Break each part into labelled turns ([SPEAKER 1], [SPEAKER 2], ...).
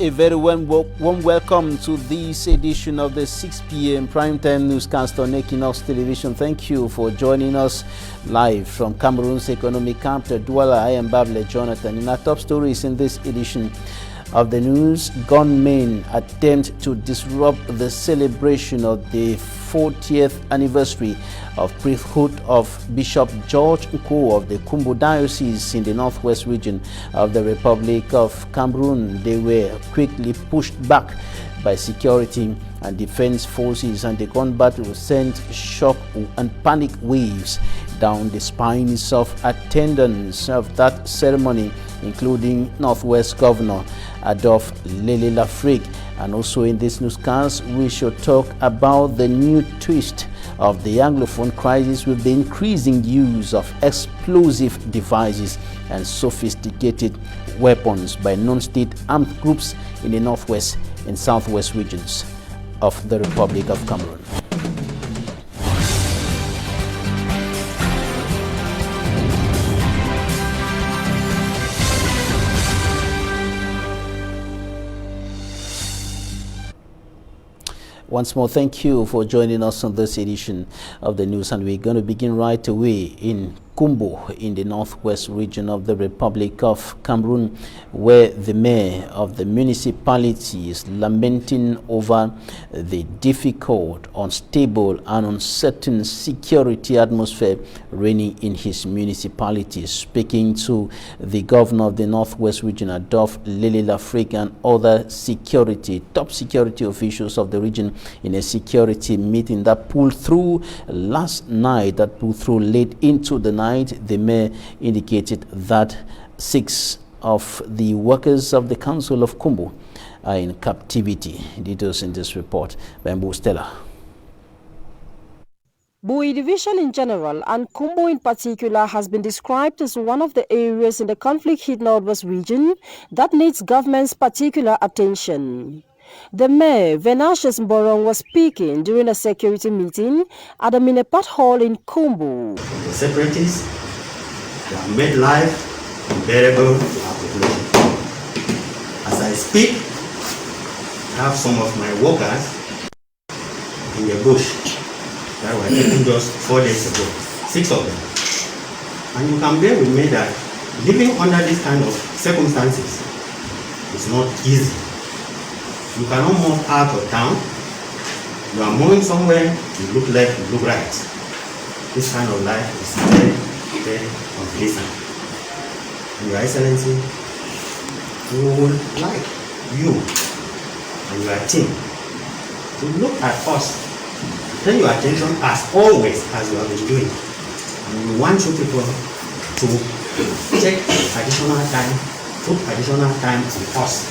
[SPEAKER 1] A very warm welcome to this edition of the 6 p.m. primetime newscast on Equinoxe Television. Thank you for joining us live from Cameroon's economic capital, Douala. I am Bable Jonathan. In our top stories in this edition of the news, gunmen attempt to disrupt the celebration of the 40th anniversary of priesthood of Bishop George Nko of the Kumbo Diocese in the northwest region of the Republic of Cameroon. They were quickly pushed back by security and defense forces, and the gun battle sent shock and panic waves down the spines of attendants of that ceremony, including Northwest Governor Adolphe Lele Lafrique. And also in this newscast, we shall talk about the new twist of the Anglophone crisis with the increasing use of explosive devices and sophisticated weapons by non-state armed groups in the northwest and southwest regions of the Republic of Cameroon. Once more, thank you for joining us on this edition of the news, and we're going to begin right away in Kumbo in the northwest region of the Republic of Cameroon, where the mayor of the municipality is lamenting over the difficult, unstable and uncertain security atmosphere reigning in his municipality. Speaking to the governor of the northwest region, Adolphe Lele Lafrique, and other top security officials of the region in a security meeting that pulled through last night, late into the night, the mayor indicated that 6 of the workers of the Council of Kumbo are in captivity. Details in this report by Mbu Stella.
[SPEAKER 2] Bui Division in general and Kumbo in particular has been described as one of the areas in the conflict-hit northwest region that needs government's particular attention. The mayor, Venatius Mborong, was speaking during a security meeting at the Minepat Hall in Kumbo.
[SPEAKER 3] The separatists have made life unbearable to our population. As I speak, I have some of my workers in the bush that were taken just 4 days ago, 6 of them. And you can bear with me that living under this kind of circumstances is not easy. You cannot move out of town. You are moving somewhere, you look left, you look right. This kind of life is very, very unpleasant. And Your Excellency, we would like you and your team to look at us, turn your attention as always, as you have been doing. And we want you people to take additional time, put additional time with us.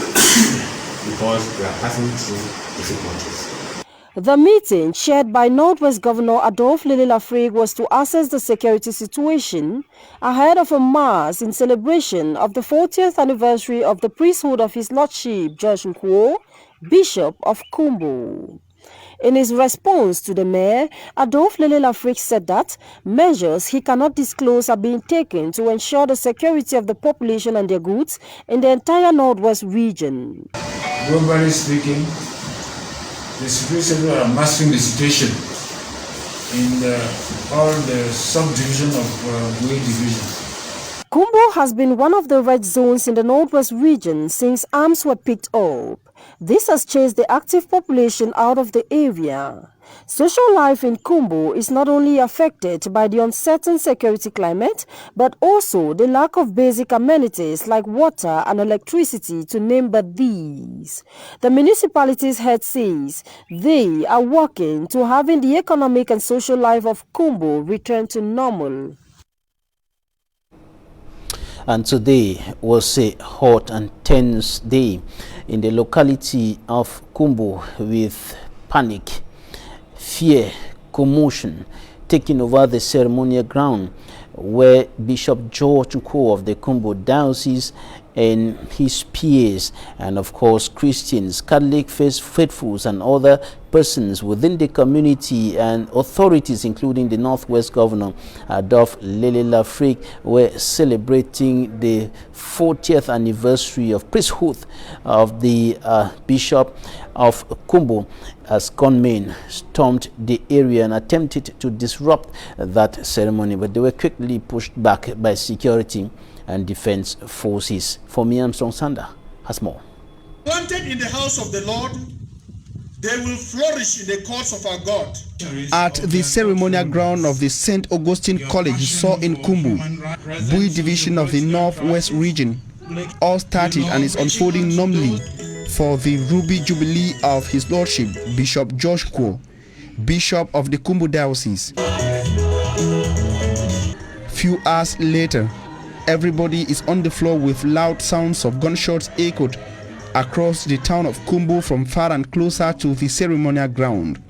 [SPEAKER 3] Because we are passing through difficulties.
[SPEAKER 2] The meeting, chaired by Northwest Governor Adolphe Lele Lafrique, was to assess the security situation ahead of a mass in celebration of the 40th anniversary of the priesthood of His Lordship George Nko, Bishop of Kumbo. In his response to the mayor, Adolphe Lele Lafrique said that measures he cannot disclose are being taken to ensure the security of the population and their goods in the entire northwest region.
[SPEAKER 4] Globally speaking, the security are mastering the situation in all the subdivision of Bui Division.
[SPEAKER 2] Kumbo has been one of the red zones in the northwest region since arms were picked up. This has chased the active population out of the area. Social life in Kumbo is not only affected by the uncertain security climate, but also the lack of basic amenities like water and electricity, to name but these. The municipality's head says they are working to having the economic and social life of Kumbo return to normal.
[SPEAKER 1] And today was a hot and tense day in the locality of Kumbo, with panic, fear, commotion taking over the ceremonial ground where Bishop George Nko of the Kumbo Diocese and his peers, and of course Christians, Catholic faithfuls, and other persons within the community and authorities, including the Northwest Governor Adolphe Lele Lafrique, were celebrating the 40th anniversary of priesthood of the Bishop of Kumbo, as gunmen stormed the area and attempted to disrupt that ceremony, but they were quickly pushed back by security and defense forces. For me, Armstrong Sander has more.
[SPEAKER 5] Planted in the house of the Lord, they will flourish in the courts of our God.
[SPEAKER 6] At the ceremonial ground of the St. Augustine College, saw in Kumbu, Bui division of the Northwest region, all started and is unfolding normally for the Ruby Jubilee of His Lordship, Bishop George Kwo, Bishop of the Kumbu Diocese. Few hours later, everybody is on the floor with loud sounds of gunshots echoed across the town of Kumbu from far and closer to the ceremonial ground.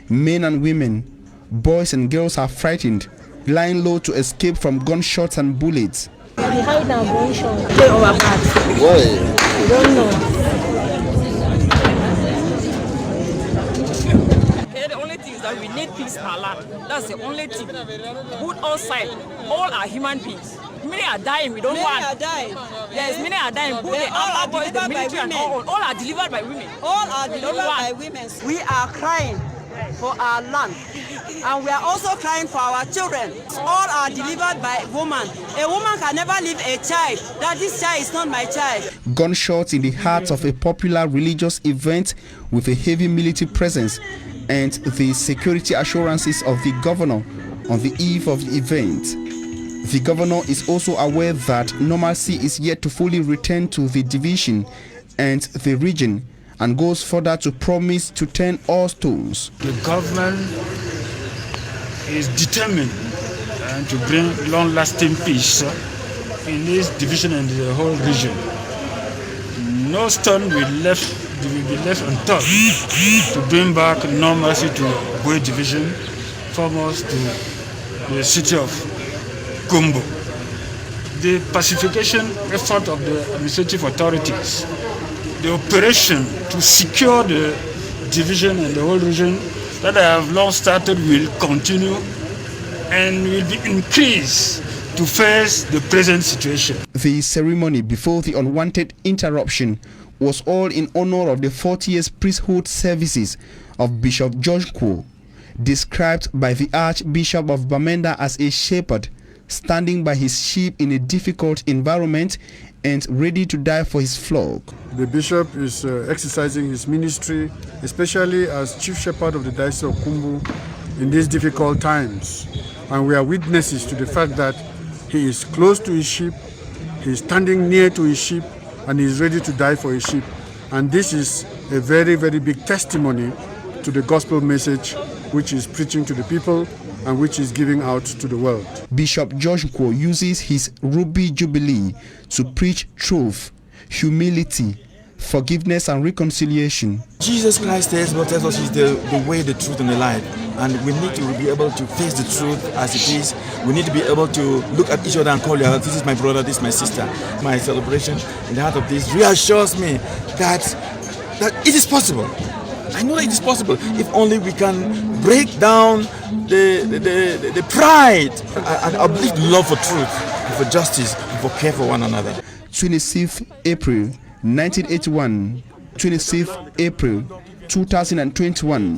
[SPEAKER 6] Men and women, boys and girls are frightened, lying low to escape from gunshots and bullets.
[SPEAKER 7] We hide our gunshots. Play our hearts.
[SPEAKER 1] Why?
[SPEAKER 7] We don't know.
[SPEAKER 8] The only thing is that we need peace in our land. That's the only thing. Good outside, all are human beings. Many are dying, we don't want.
[SPEAKER 9] Many are dying.
[SPEAKER 8] Yes, many are dying. Both the armed boys, the military, and all are delivered by women.
[SPEAKER 9] All are delivered by women. We are crying for our land, and we are also crying for our children. All are delivered by women. A woman can never leave a child. That this child is not my child.
[SPEAKER 6] Gunshots in the heart of a popular religious event with a heavy military presence and the security assurances of the governor on the eve of the event. The governor is also aware that normalcy is yet to fully return to the division and the region, and goes further to promise to turn all stones.
[SPEAKER 4] The government is determined to bring long-lasting peace in this division and the whole region. No stone will be left untouched to bring back normalcy to Bui division, foremost to the city of Kumbu. The pacification effort of the administrative authorities, the operation to secure the division and the whole region that I have long started will continue and will be increased to face the present situation.
[SPEAKER 6] The ceremony before the unwanted interruption was all in honor of the 40th priesthood services of Bishop George Kwo, described by the Archbishop of Bamenda as a shepherd standing by his sheep in a difficult environment and ready to die for his flock.
[SPEAKER 10] The bishop is exercising his ministry, especially as chief shepherd of the Diocese of Kumbu in these difficult times. And we are witnesses to the fact that he is close to his sheep, he is standing near to his sheep, and he is ready to die for his sheep. And this is a very, very big testimony to the gospel message which is preaching to the people and which is giving out to the world.
[SPEAKER 6] Bishop George Kwo uses his Ruby Jubilee to preach truth, humility, forgiveness and reconciliation.
[SPEAKER 11] Jesus Christ tells us he's the way, the truth and the life, and we need to be able to face the truth as it is. We need to be able to look at each other and call you, this is my brother, this is my sister. My celebration in the heart of this reassures me that it is possible. I know that it is possible if only we can break down the pride and uplift love for truth, for justice, and for care for one another.
[SPEAKER 6] 26th April 1981, 26th April 2021,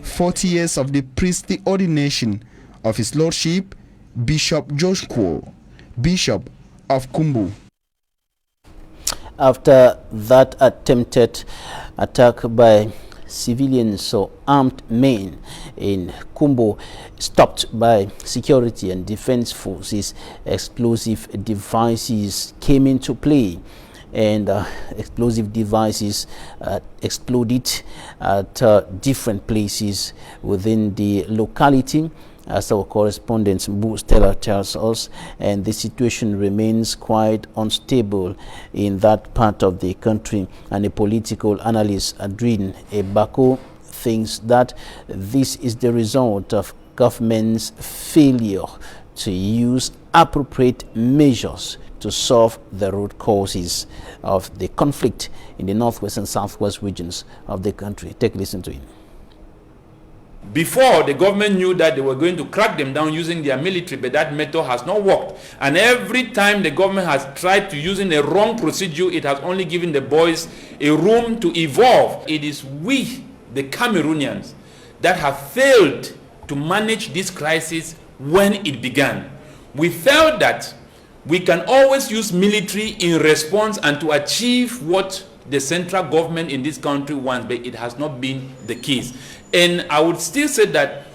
[SPEAKER 6] 40 years of the priestly ordination of His Lordship, Bishop George Kwo, Bishop of Kumbu.
[SPEAKER 1] After that attempted attack by civilians or armed men in Kumbo, stopped by security and defense forces, explosive devices came into play, and explosive devices exploded at different places within the locality, as our correspondent Mbu Stella tells us, and the situation remains quite unstable in that part of the country. And a political analyst, Adrien Ebako, thinks that this is the result of government's failure to use appropriate measures to solve the root causes of the conflict in the northwest and southwest regions of the country. Take a listen to him.
[SPEAKER 12] Before, the government knew that they were going to crack them down using their military, but that method has not worked. And every time the government has tried to using a wrong procedure, it has only given the boys a room to evolve. It is we, the Cameroonians, that have failed to manage this crisis when it began. We felt that we can always use military in response and to achieve what the central government in this country wants, but it has not been the case. And I would still say that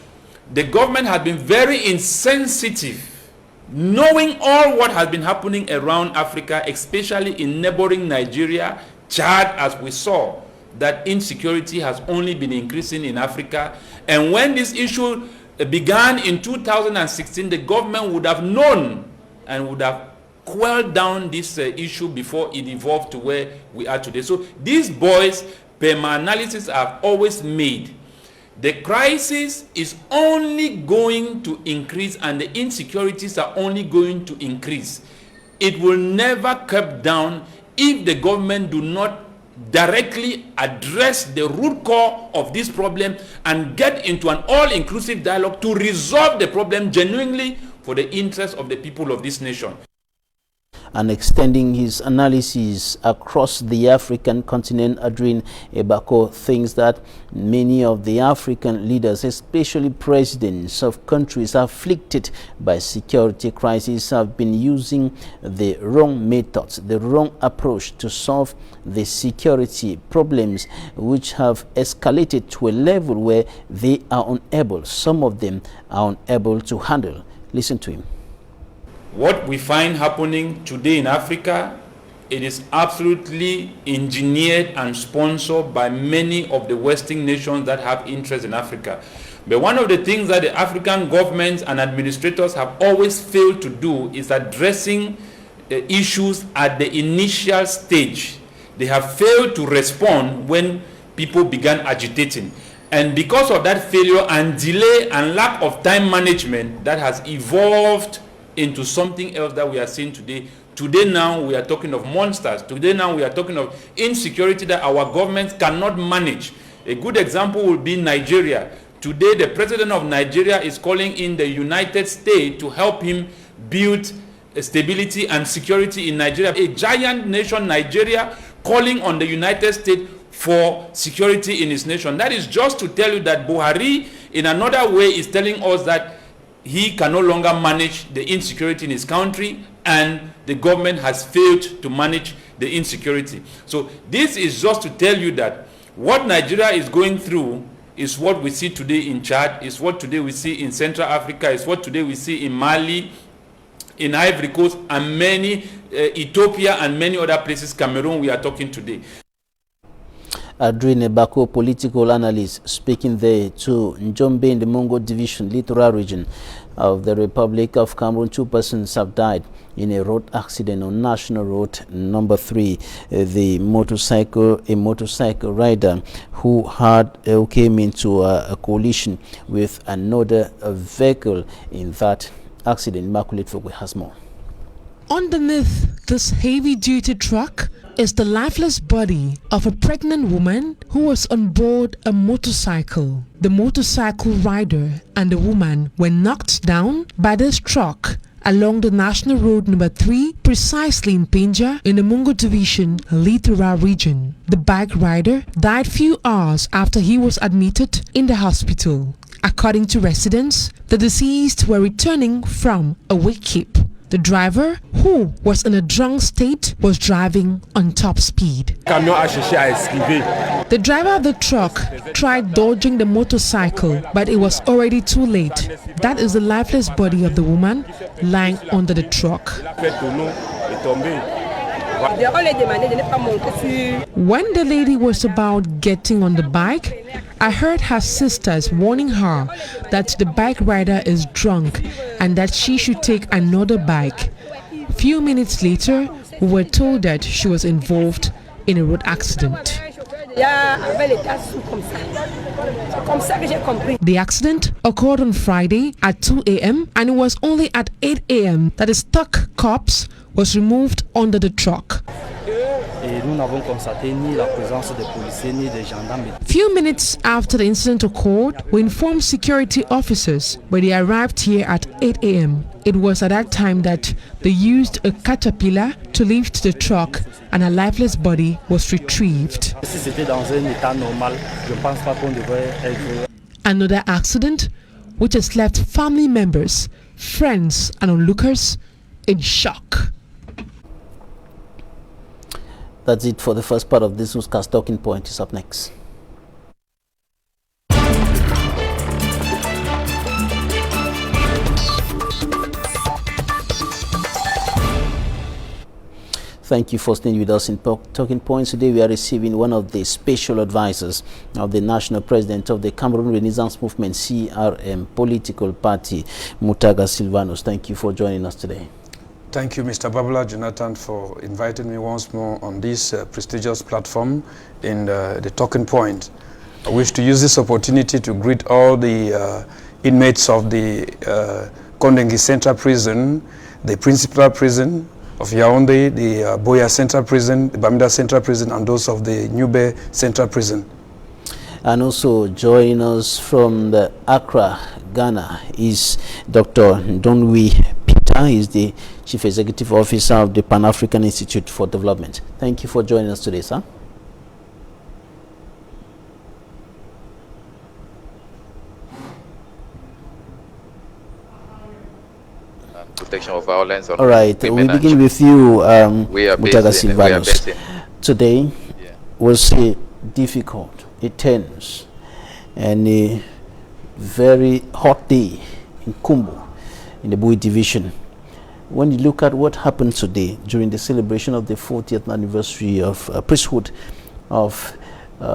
[SPEAKER 12] the government has been very insensitive, knowing all what has been happening around Africa, especially in neighboring Nigeria, Chad, as we saw, that insecurity has only been increasing in Africa. And when this issue began in 2016, the government would have known and would have quelled down this issue before it evolved to where we are today. So these boys, per my analysis, I've always made, the crisis is only going to increase and the insecurities are only going to increase. It will never curb down if the government do not directly address the root core of this problem and get into an all-inclusive dialogue to resolve the problem genuinely for the interest of the people of this nation.
[SPEAKER 1] And extending his analysis across the African continent, Adrien Ebako thinks that many of the African leaders, especially presidents of countries afflicted by security crises, have been using the wrong methods, the wrong approach to solve the security problems, which have escalated to a level where they are unable, some of them are unable to handle. Listen to him.
[SPEAKER 12] What we find happening today in Africa, it is absolutely engineered and sponsored by many of the Western nations that have interest in Africa. But one of the things that the African governments and administrators have always failed to do is addressing issues at the initial stage. They have failed to respond when people began agitating. And because of that failure and delay and lack of time management, that has evolved into something else that we are seeing today. Today now we are talking of monsters. Today now we are talking of insecurity that our governments cannot manage. A good example will be Nigeria. Today the president of Nigeria is calling in the United States to help him build stability and security in Nigeria. A giant nation, Nigeria, calling on the United States for security in his nation. That is just to tell you that Buhari in another way is telling us that he can no longer manage the insecurity in his country and the government has failed to manage the insecurity. So this is just to tell you that what Nigeria is going through is what we see today in Chad, is what today we see in Central Africa, is what today we see in Mali, in Ivory Coast, and many, Ethiopia and many other places, Cameroon, we are talking today.
[SPEAKER 1] Adrien Ebako, political analyst, speaking there to Njombe in the Mongo Division, littoral region of the Republic of Cameroon. 2 persons have died in a road accident on National Road number 3. A motorcycle rider who came into a collision with another vehicle in that accident. Immaculate Fogwe has more.
[SPEAKER 13] Underneath this heavy-duty truck is the lifeless body of a pregnant woman who was on board a motorcycle. The motorcycle rider and the woman were knocked down by this truck along the National Road number 3, precisely in Pinja in the Mungo Division, littoral region. The bike rider died few hours after he was admitted in the hospital. According to residents, the deceased were returning from a wake-keep. The driver, who was in a drunk state, was driving on top speed. The driver of the truck tried dodging the motorcycle, but it was already too late. That is the lifeless body of the woman lying under the truck. When the lady was about getting on the bike, I heard her sisters warning her that the bike rider is drunk and that she should take another bike. Few minutes later, we were told that she was involved in a road accident. The accident occurred on Friday at 2 a.m. and it was only at 8 a.m. that the stuck corpse was removed under the truck. Few minutes after the incident occurred, we informed security officers, but they arrived here at 8 a.m. It was at that time that they used a caterpillar to lift the truck and a lifeless body was retrieved. Another accident which has left family members, friends and onlookers in shock.
[SPEAKER 1] That's it for the first part of this newscast. Talking Point is up next. Thank you for staying with us in Talking Points. Today we are receiving one of the special advisors of the National President of the Cameroon Renaissance Movement, CRM, political party, Mutaga Silvanus. Thank you for joining us today.
[SPEAKER 14] Thank you, Mr. Babula Jonathan, for inviting me once more on this prestigious platform in the Talking Point. I wish to use this opportunity to greet all the inmates of the Kondengi Central Prison, the principal prison of Yaoundé, the Boya Central Prison, the Bamida Central Prison, and those of the Nube Central Prison.
[SPEAKER 1] And also joining us from the Accra, Ghana, is Dr. Donwi Peter. He is the Chief Executive Officer of the Pan-African Institute for Development. Thank you for joining us today, sir.
[SPEAKER 15] Protection of violence on
[SPEAKER 1] all right, we begin with you, Mutaga Silvanus. Today was a difficult, a tense, and a very hot day in Kumbu, in the Bui division. When you look at what happened today during the celebration of the 40th anniversary of priesthood of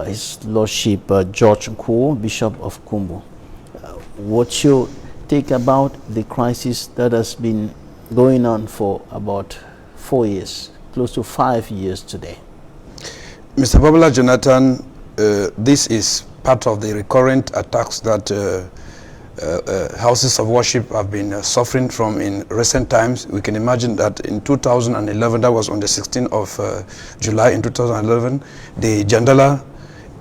[SPEAKER 1] His Lordship George Nko, Bishop of Kumbu, what's your take about the crisis that has been going on for about 4 years, close to 5 years today?
[SPEAKER 14] Mr. Babula Jonathan, this is part of the recurrent attacks that houses of worship have been suffering from in recent times. We can imagine that in 2011, that was on the 16th of July in 2011, the Jandala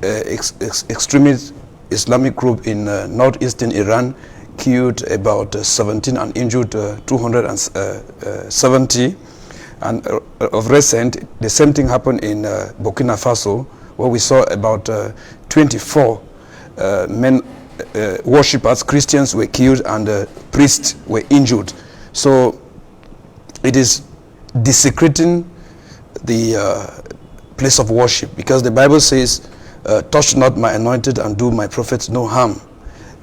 [SPEAKER 14] extremist Islamic group in northeastern Iran killed about 17 and injured 270. And of recent, the same thing happened in Burkina Faso, where we saw about 24 men, worshippers, Christians were killed and priests were injured. So it is desecrating the place of worship, because the Bible says, touch not my anointed and do my prophets no harm.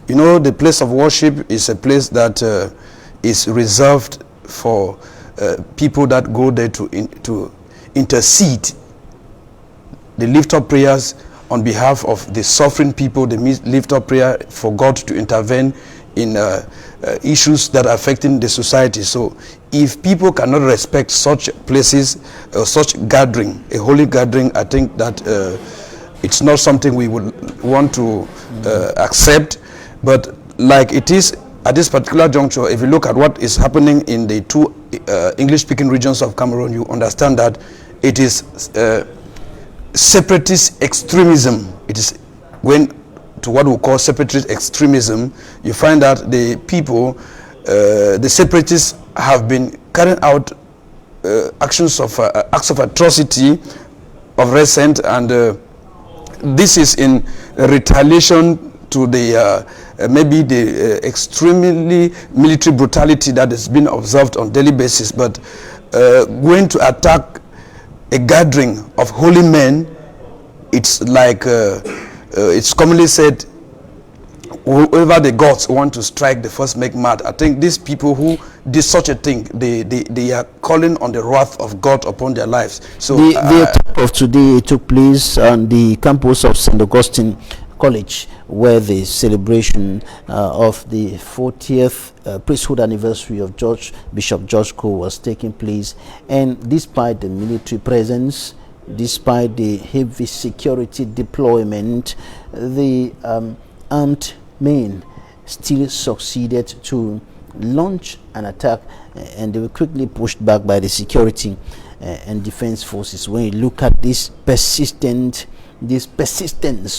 [SPEAKER 14] You know, the place of worship is a place that is reserved for people that go there to intercede. They lift up prayers on behalf of the suffering people. They lift up prayer for God to intervene in issues that are affecting the society. So if people cannot respect such places, such gathering, a holy gathering, I think that it's not something we would want to accept. But like it is at this particular juncture, if you look at what is happening in the two English-speaking regions of Cameroon, you understand that it is separatist extremism. It is when to what we call separatist extremism. You find that the people, the separatists, have been carrying out acts of atrocity of recent, and this is in retaliation to the maybe the extremely military brutality that has been observed on daily basis. But going to attack a gathering of holy men, it's like it's commonly said, whoever the gods want to strike, they first make mad. I think these people who did such a thing, they are calling on the wrath of God upon their lives. So
[SPEAKER 1] the attack of today took place on the campus of St. Augustine College, where the celebration of the 40th priesthood anniversary of Bishop George Nko was taking place. And despite the military presence, despite the heavy security deployment, the armed men still succeeded to launch an attack, and they were quickly pushed back by the security and defense forces. When you look at this persistence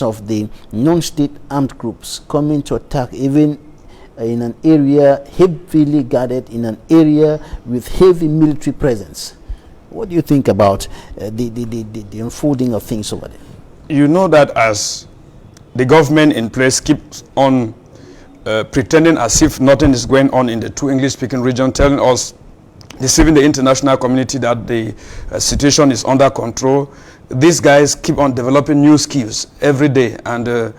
[SPEAKER 1] of the non-state armed groups coming to attack, even in an area heavily guarded, in an area with heavy military presence, what do you think about the unfolding of things over there? You know that as the government in place keeps on pretending as if nothing is going on in the two English-speaking region, telling us, deceiving the international community that the situation is under control. These guys keep on developing new skills every day, and to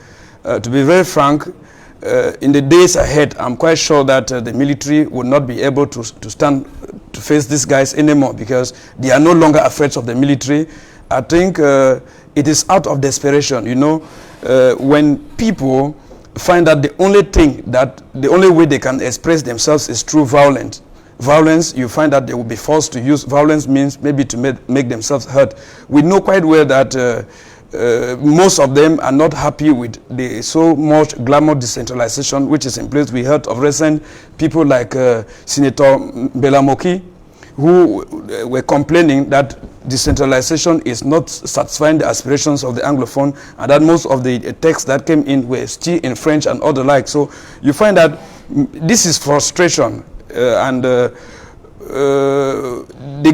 [SPEAKER 1] be very frank, in the days ahead, I'm quite sure that the military will not be able to stand to face these guys anymore, because they are no longer afraid of the military. I think it is out of desperation, you know, when people find that the only way they can express themselves is through violence. You find that they will be forced to use violence means maybe to make themselves hurt. We know quite well that most of them are not happy with the so much glamour decentralization which is in place. We heard of recent people like Senator Belamoki, who were complaining that decentralization is not satisfying the aspirations of the Anglophone, and that most of the texts that came in were still in French and other like. So you find that this is frustration, and the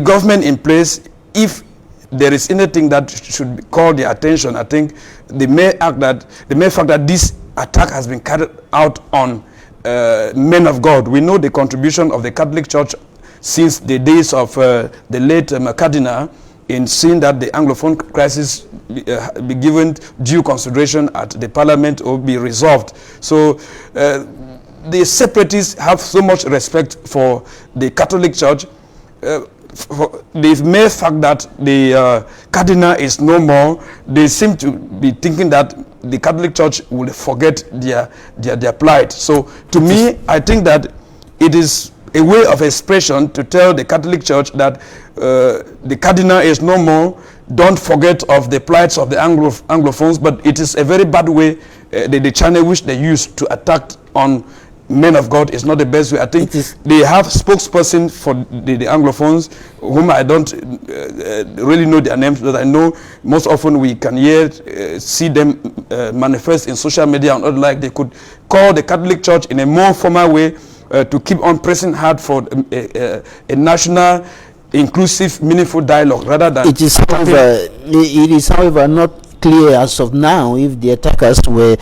[SPEAKER 1] government in place, if there is anything that should call their attention, I think the mere fact that this attack has been carried out on men of God. We know the contribution of the Catholic Church since the days of the late Cardinal in seeing that the Anglophone crisis be given due consideration at the Parliament or be resolved. So the separatists have so much respect for the Catholic Church. For the mere fact that the Cardinal is no more, they seem to be thinking that the Catholic Church will forget their plight. So to me, I think that it is a way of expression to tell the Catholic Church that the Cardinal is no more. Don't forget of the plights of the Anglophones, but it is a very bad way, the channel which they use to attack on men of God is not the best way. I think they have spokesperson for the Anglophones, whom I don't really know their names, but I know most often we can see them manifest in social media and other like. They could call the Catholic Church in a more formal way to keep on pressing hard for a national, inclusive, meaningful dialogue rather than... It is, however, not clear as of now if the attackers were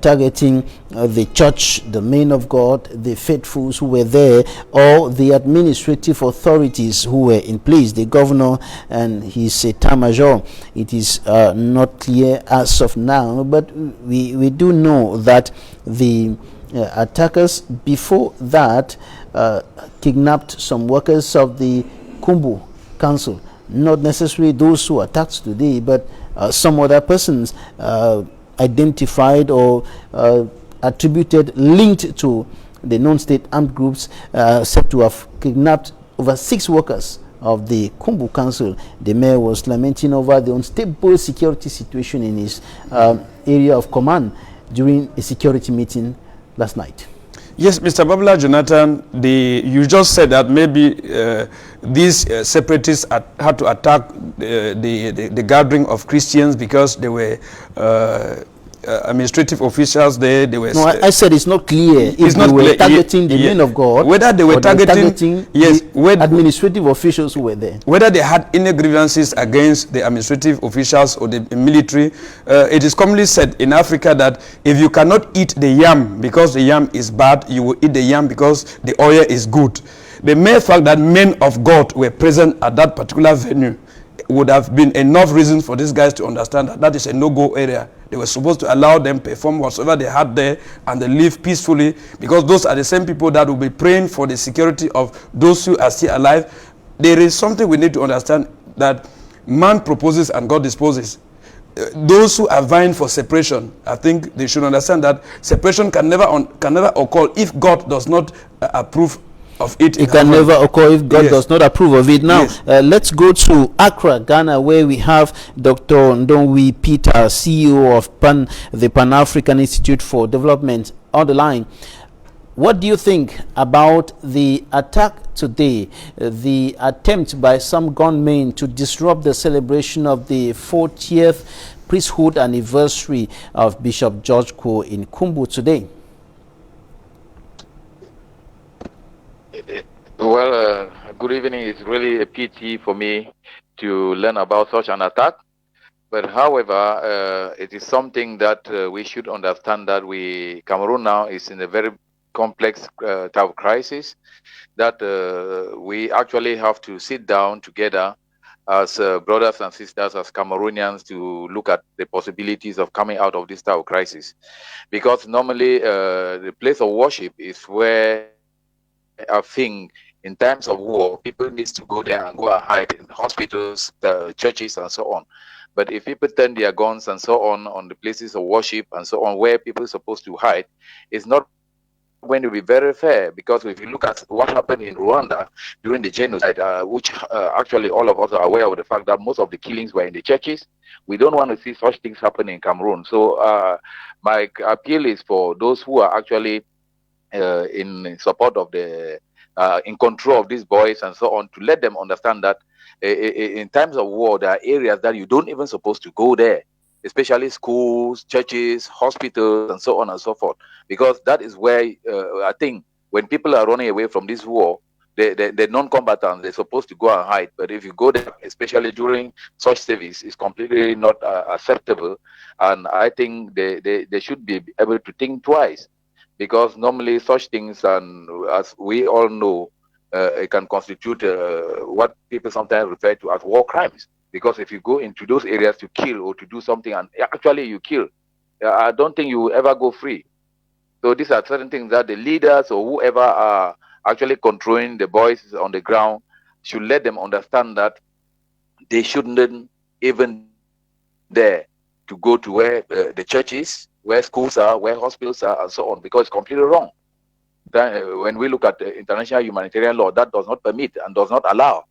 [SPEAKER 1] targeting the church, the men of God, the faithfuls who were there, or the administrative authorities who were in place, the governor and his état major. It is not clear as of now, but we do know that the attackers before that kidnapped some workers of the Kumbu Council, not necessarily those who attacked today, but some other persons identified or attributed, linked to the non-state armed groups, said to have kidnapped over 6 workers of the Kumbu Council. The mayor was lamenting over the unstable security situation in his area of command during a security meeting last night. Yes, Mr. Babla Jonathan, you just said that maybe these separatists had to attack the gathering of Christians because they were administrative officials there. They were. No, I said it's not clear if they were targeting the men of God. Whether they were targeting yes, administrative officials who were there. Whether they had any grievances against the administrative officials or the military. It is commonly said in Africa that if you cannot eat the yam because the yam is bad, you will eat the yam because the oil is good. The mere fact that men of God were present at that particular venue would have been enough reason for these guys to understand that that is a no-go area. They were supposed to allow them perform whatsoever they had there and they live peacefully, because those are the same people that will be praying for the security of those who are still alive. There is something we need to understand, that man proposes and God disposes. Those who are vying for separation, I think they should understand that separation can never occur if God does not approve
[SPEAKER 14] of it.
[SPEAKER 1] It can never occur if God does not approve of it. Now, let's go to Accra, Ghana, where we have Dr. Ndonwi Peter, CEO of the Pan-African Institute for Development, on the line. What do you think about the attack today, the attempt by some gunmen to disrupt the celebration of the 40th priesthood anniversary of Bishop George Kwo in Kumbu today?
[SPEAKER 15] Well, good evening. It's really a pity for me to learn about such an attack. But however, it is something that we should understand that Cameroon now is in a very complex type of crisis that we actually have to sit down together as brothers and sisters, as Cameroonians, to look at the possibilities of coming out of this type of crisis. Because normally the place of worship is where I think in times of war, people need to go there and go and hide in hospitals, churches, and so on. But if people turn their guns and so on the places of worship and so on, where people are supposed to hide, it's not going to be very fair. Because if you look at what happened in Rwanda during the genocide, which actually all of us are aware of the fact that most of the killings were in the churches, we don't want to see such things happen in Cameroon. So my appeal is for those who are actually in support of the in control of these boys and so on, to let them understand that in times of war, there are areas that you don't even supposed to go there, especially schools, churches, hospitals, and so on and so forth, because that is where I think when people are running away from this war, the non-combatants, they're supposed to go and hide. But if you go there, especially during such service, it's completely not acceptable. And I think they should be able to think twice, because normally such things, and as we all know, it can constitute what people sometimes refer to as war crimes. Because if you go into those areas to kill or to do something and actually you kill, I don't think you will ever go free. So these are certain things that the leaders or whoever are actually controlling the boys on the ground should let them understand that they shouldn't even dare to go to where the churches, where schools are, where hospitals are, and so on, because it's completely wrong. Then, when we look at the international humanitarian law, that does not permit and does not allow.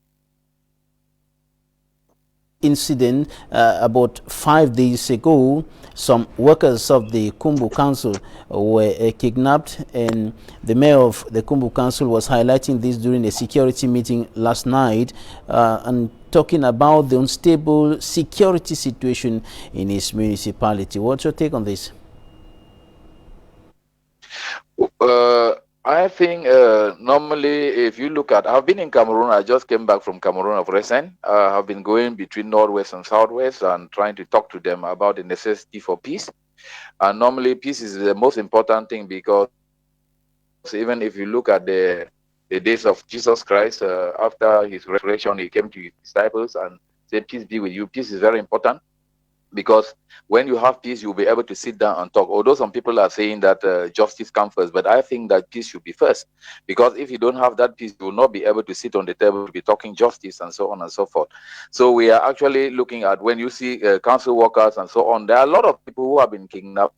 [SPEAKER 1] Incident about 5 days ago, some workers of the Kumbu Council were kidnapped, and the mayor of the Kumbu Council was highlighting this during a security meeting last night and talking about the unstable security situation in his municipality. What's your take on this?
[SPEAKER 15] I think normally, if you look at, I've been in Cameroon, I just came back from Cameroon of recent. I've been going between Northwest and Southwest and trying to talk to them about the necessity for peace. And normally peace is the most important thing, because even if you look at the days of Jesus Christ, after his resurrection, he came to his disciples and said, peace be with you. Peace is very important, because when you have peace, you'll be able to sit down and talk. Although some people are saying that justice comes first, but I think that peace should be first. Because if you don't have that peace, you will not be able to sit on the table to be talking justice and so on and so forth. So we are actually looking at, when you see council workers and so on, there are a lot of people who have been kidnapped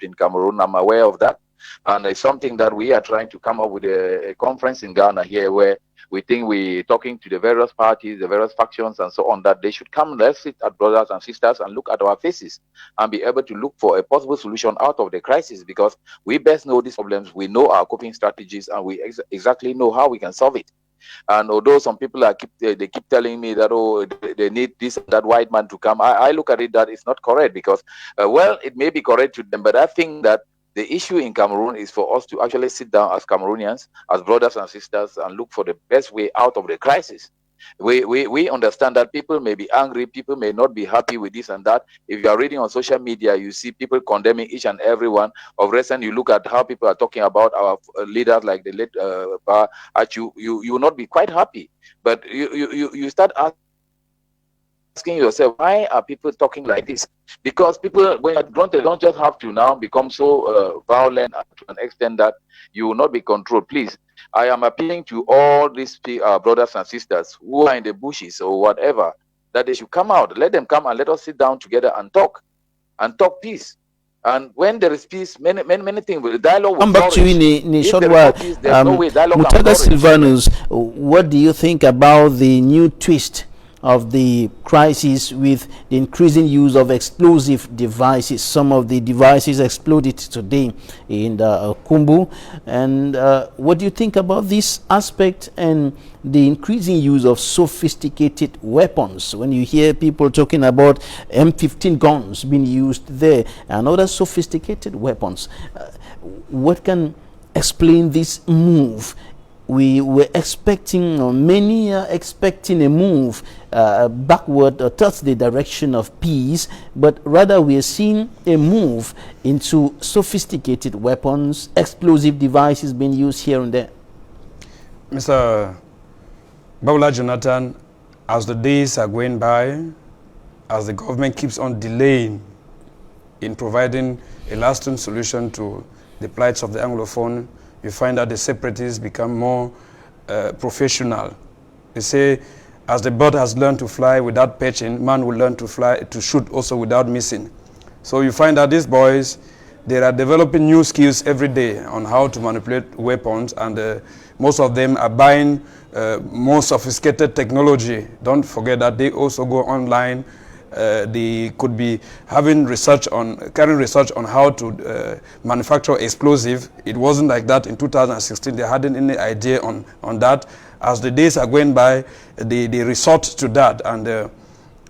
[SPEAKER 15] in Cameroon. I'm aware of that. And it's something that we are trying to come up with a conference in Ghana here, where we think we're talking to the various parties, the various factions and so on, that they should come, let's sit at brothers and sisters and look at our faces and be able to look for a possible solution out of the crisis, because we best know these problems, we know our coping strategies, and we exactly know how we can solve it. And although some people they keep telling me that, oh, they need this and that white man to come, I look at it that it's not correct, because, well, it may be correct to them, but I think that the issue in Cameroon is for us to actually sit down as Cameroonians, as brothers and sisters, and look for the best way out of the crisis. We understand that people may be angry, people may not be happy with this and that. If you are reading on social media, you see people condemning each and every one. Of recent, you look at how people are talking about our leaders, like the late Achu. You will not be quite happy, but you start asking yourself, why are people talking like this? Because people, when they don't just have to now become so violent to an extent that you will not be controlled. Please, I am appealing to all these brothers and sisters who are in the bushes or whatever, that they should come out. Let them come and let us sit down together and talk peace. And when there is peace, many things will dialogue will
[SPEAKER 1] come back to you in a short while.
[SPEAKER 15] There's no way dialogue can
[SPEAKER 1] Mutaga
[SPEAKER 15] flourish.
[SPEAKER 1] Silvanus, what do you think about the new twist of the crisis with the increasing use of explosive devices? Some of the devices exploded today in Kumbu. And what do you think about this aspect and the increasing use of sophisticated weapons? When you hear people talking about M15 guns being used there and other sophisticated weapons, what can explain this move? We were expecting, or many are expecting, a move backward or towards the direction of peace, but rather we are seeing a move into sophisticated weapons, explosive devices being used here and there.
[SPEAKER 14] Mr. Baula Jonathan, as the days are going by, as the government keeps on delaying in providing a lasting solution to the plights of the Anglophone, you find that the separatists become more professional. They say, as the bird has learned to fly without perching, man will learn to fly, to shoot also without missing. So you find that these boys, they are developing new skills every day on how to manipulate weapons, and most of them are buying more sophisticated technology. Don't forget that they also go online. They could be having research on, carrying research on how to manufacture explosive. It wasn't like that in 2016. They hadn't any idea on that. As the days are going by, they resort to that, and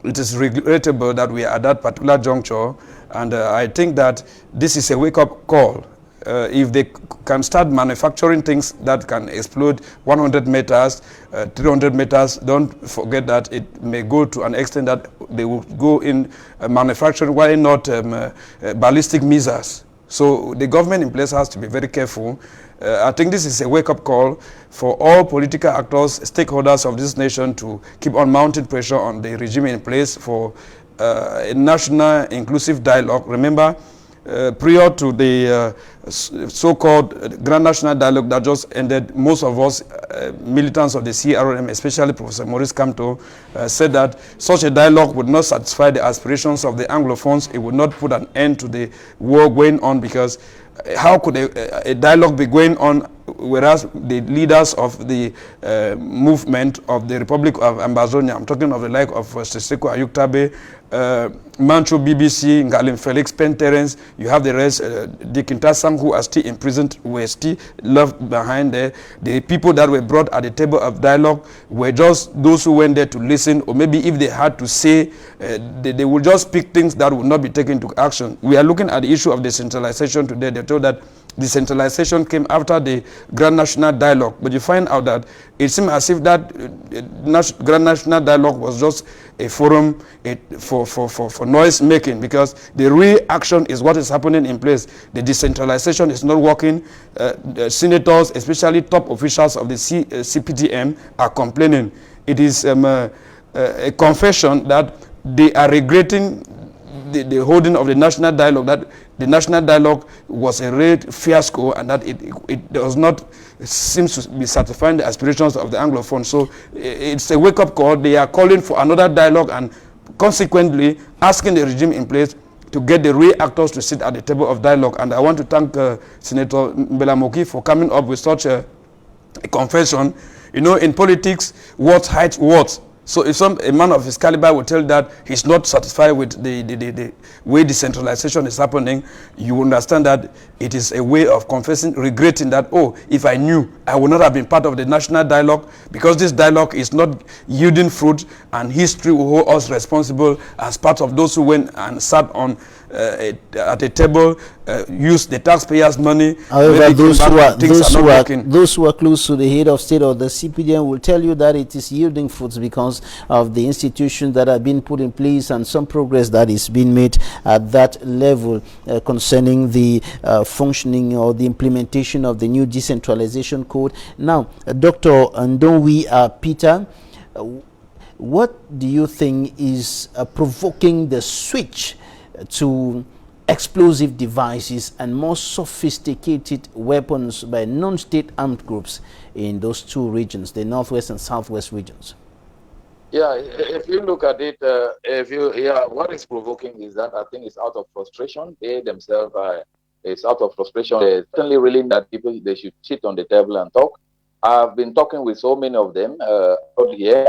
[SPEAKER 14] it is regrettable that we are at that particular juncture. And I think that this is a wake-up call. If they can start manufacturing things that can explode 100 meters, 300 meters, don't forget that it may go to an extent that they will go in manufacturing, why not ballistic missiles. So the government in place has to be very careful. I think this is a wake-up call for all political actors, stakeholders of this nation to keep on mounting pressure on the regime in place for a national inclusive dialogue. Remember, prior to the so-called Grand National Dialogue that just ended, most of us militants of the CRM, especially Professor Maurice Kamto, said that such a dialogue would not satisfy the aspirations of the Anglophones. It would not put an end to the war going on, because how could a dialogue be going on whereas the leaders of the movement of the Republic of Ambazonia, I'm talking of the like of Seseko Ayuktabe, Mancho BBC, Ngalim Felix, Penterence, you have the rest, Dick Intasam, who are still imprisoned, were still left behind there. The people that were brought at the table of dialogue were just those who went there to listen, or maybe if they had to say, they would just pick things that would not be taken into action. We are looking at the issue of decentralization today. They told that decentralization came after the Grand National Dialogue, but you find out that it seems as if that Grand National Dialogue was just a forum for noise making, because the real action is what is happening in place. The decentralization is not working. The senators, especially top officials of the CPTM, are complaining. It is a confession that they are regretting the holding of the National Dialogue, that the National Dialogue was a real fiasco, and that it does not seem to be satisfying the aspirations of the Anglophone. So it's a wake-up call. They are calling for another dialogue, and consequently asking the regime in place to get the real actors to sit at the table of dialogue. And I want to thank Senator Mbelamoki for coming up with such a confession. You know, in politics, words hide words. So if a man of his caliber will tell that he's not satisfied with the way decentralization is happening, you understand that it is a way of confessing, regretting that, oh, if I knew, I would not have been part of the national dialogue, because this dialogue is not yielding fruit, and history will hold us responsible as part of those who went and sat on at a table, use the taxpayers' money.
[SPEAKER 1] However, those who are close to the head of state or the CPDM will tell you that it is yielding fruits because of the institutions that have been put in place and some progress that is being made at that level concerning the functioning or the implementation of the new decentralization code. Now, Dr. Ndonwi Peter, what do you think is provoking the switch to explosive devices and more sophisticated weapons by non-state armed groups in those two regions, the northwest and southwest regions?
[SPEAKER 15] Yeah, if you look at it, what is provoking is that I think it's out of frustration. They themselves it's out of frustration. They certainly really that people they should sit on the table and talk. I've been talking with so many of them out here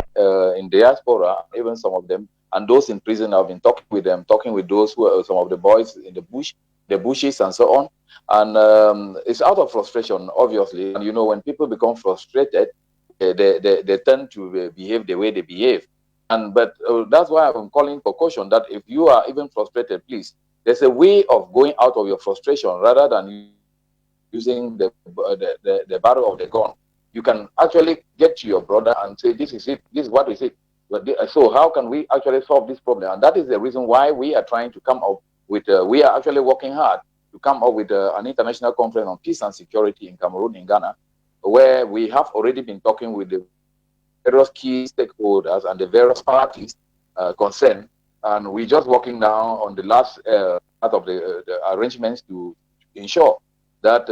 [SPEAKER 15] in diaspora, even some of them, and those in prison. I've been talking with them, talking with those who are some of the boys in the bushes, and so on. And it's out of frustration, obviously. And you know, when people become frustrated, they tend to behave the way they behave. But that's why I'm calling for caution that if you are even frustrated, please, there's a way of going out of your frustration rather than using the barrel of the gun. You can actually get to your brother and say, this is it, this is what is it. So how can we actually solve this problem? And that is the reason why we are trying to come up with, we are actually working hard to come up with an international conference on peace and security in Cameroon, in Ghana, where we have already been talking with the various key stakeholders and the various parties concerned. And we're just working now on the last part of the arrangements to ensure that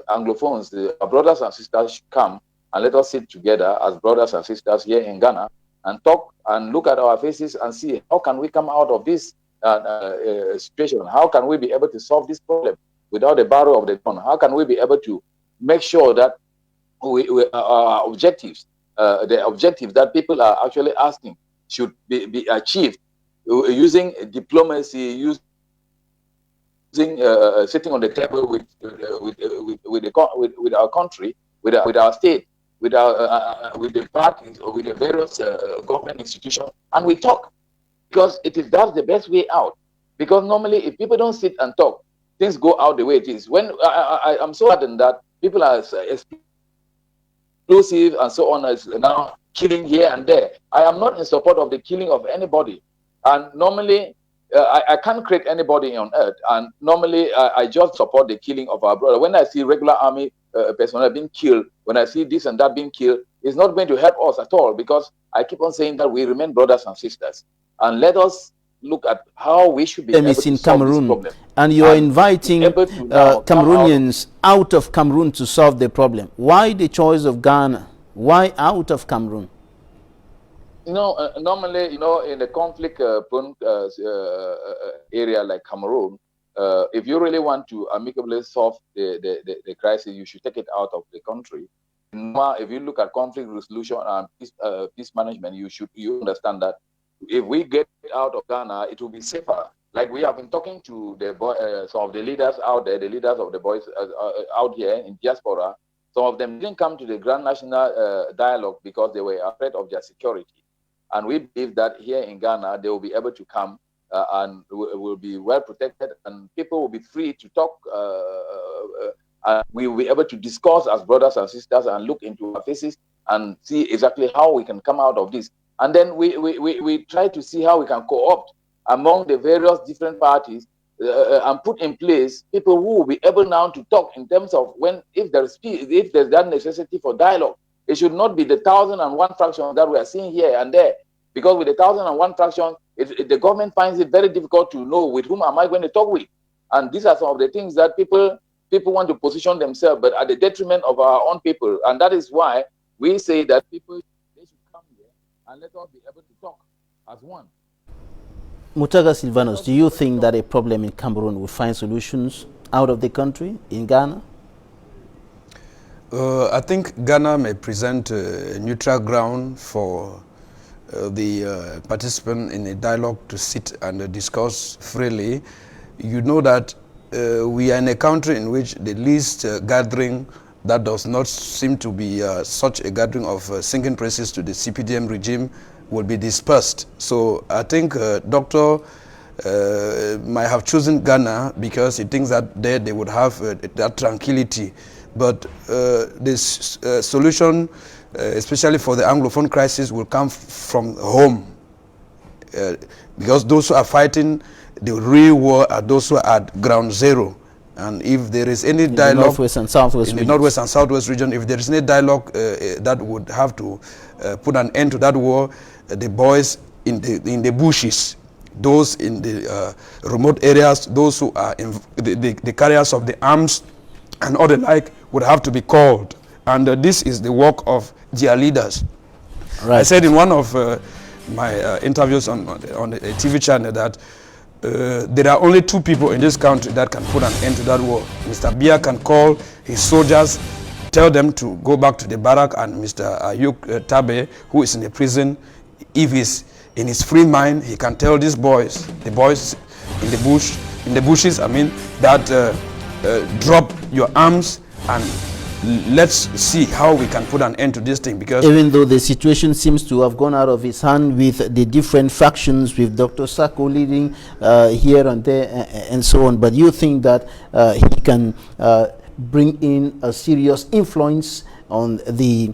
[SPEAKER 15] Anglophones, our brothers and sisters, should come and let us sit together as brothers and sisters here in Ghana and talk and look at our faces and see how can we come out of this situation? How can we be able to solve this problem without the barrel of the gun? How can we be able to make sure that our objectives, the objectives that people are actually asking, should be achieved using diplomacy, sitting on the table with our country, with our state, with the parties or with the various government institutions, and we talk, because that's the best way out. Because normally, if people don't sit and talk, things go out the way it is. When I'm so saddened that people are explosive and so on, is now killing here and there. I am not in support of the killing of anybody, and normally I can't create anybody on earth, and normally I just support the killing of our brother. When I see regular army personnel being killed, when I see this and that being killed, it's not going to help us at all, because I keep on saying that we remain brothers and sisters, and let us look at how we should be able to solve this problem.
[SPEAKER 1] And you're inviting Cameroonians out of Cameroon to solve the problem. Why the choice of Ghana? Why out of Cameroon?
[SPEAKER 15] You know, normally, you know, in a conflict-prone area like Cameroon, if you really want to amicably solve the crisis, you should take it out of the country. If you look at conflict resolution and peace management, you understand that if we get out of Ghana, it will be safer. Like we have been talking to some of the leaders out there, the leaders of the boys out here in diaspora. Some of them didn't come to the Grand National Dialogue because they were afraid of their security. And we believe that here in Ghana, they will be able to come and will be well protected, and people will be free to talk. And we will be able to discuss as brothers and sisters and look into our faces and see exactly how we can come out of this. And then we try to see how we can co-opt among the various different parties and put in place people who will be able now to talk in terms of if there's that necessity for dialogue. It should not be the 1,001 fractions that we are seeing here and there, because with the 1,001 fractions, the government finds it very difficult to know with whom am I going to talk with. And these are some of the things that people want to position themselves, but at the detriment of our own people. And that is why we say that people, they should come here and let us be able to talk as one.
[SPEAKER 1] Mutaga Silvanus, do you think that a problem in Cameroon will find solutions out of the country, in Ghana?
[SPEAKER 14] I think Ghana may present a neutral ground for the participant in a dialogue to sit and discuss freely. You know that we are in a country in which the least gathering that does not seem to be such a gathering of singing praises to the CPDM regime will be dispersed. So I think Doctor might have chosen Ghana because he thinks that there they would have that tranquility. But this solution, especially for the Anglophone crisis, will come from home. Because those who are fighting the real war are those who are at ground zero. And if there is any dialogue in the Northwest and Southwest region, if there is any dialogue that would have to put an end to that war, the boys in the bushes, those in the remote areas, those who are the carriers of the arms and all the like would have to be called. And this is the work of their leaders. Right. I said in one of my interviews on a TV channel that there are only two people in this country that can put an end to that war. Mr. Biya can call his soldiers, tell them to go back to the barrack, and Mr. Ayuk Tabe, who is in the prison, if he's in his free mind, he can tell these boys, the boys in the bushes, I mean, that drop your arms and let's see how we can put an end to this thing. Because
[SPEAKER 1] even though the situation seems to have gone out of his hand with the different factions, with Dr. Sako leading here and there and so on, but you think that he can bring in a serious influence on the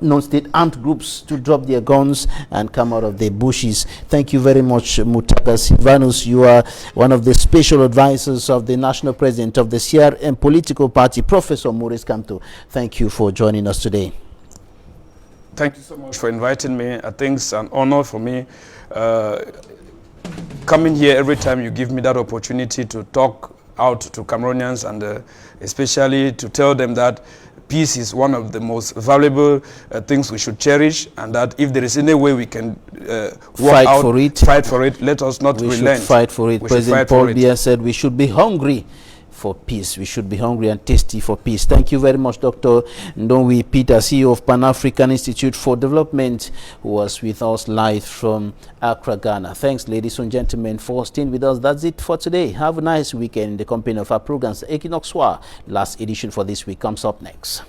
[SPEAKER 1] non-state armed groups to drop their guns and come out of the bushes. Thank you very much, Mutaka Silvanus. You are one of the special advisors of the national president of the CRM political party, Professor Maurice Kamto. Thank you for joining us today.
[SPEAKER 14] Thank you so much for inviting me. I think it's an honor for me coming here every time you give me that opportunity to talk out to Cameroonians, and especially to tell them that peace is one of the most valuable things we should cherish, and that if there is any way we can fight for it, let us not relent.
[SPEAKER 1] We should fight for it. President Paul Biya said we should be hungry for peace. We should be hungry and thirsty for peace. Thank you very much, Dr. Ndonwi Peter, CEO of Pan-African Institute for Development, who was with us live from Accra, Ghana. Thanks, ladies and gentlemen, for staying with us. That's it for today. Have a nice weekend in the company of our programs. Equinoxe Soir, last edition for this week, comes up next.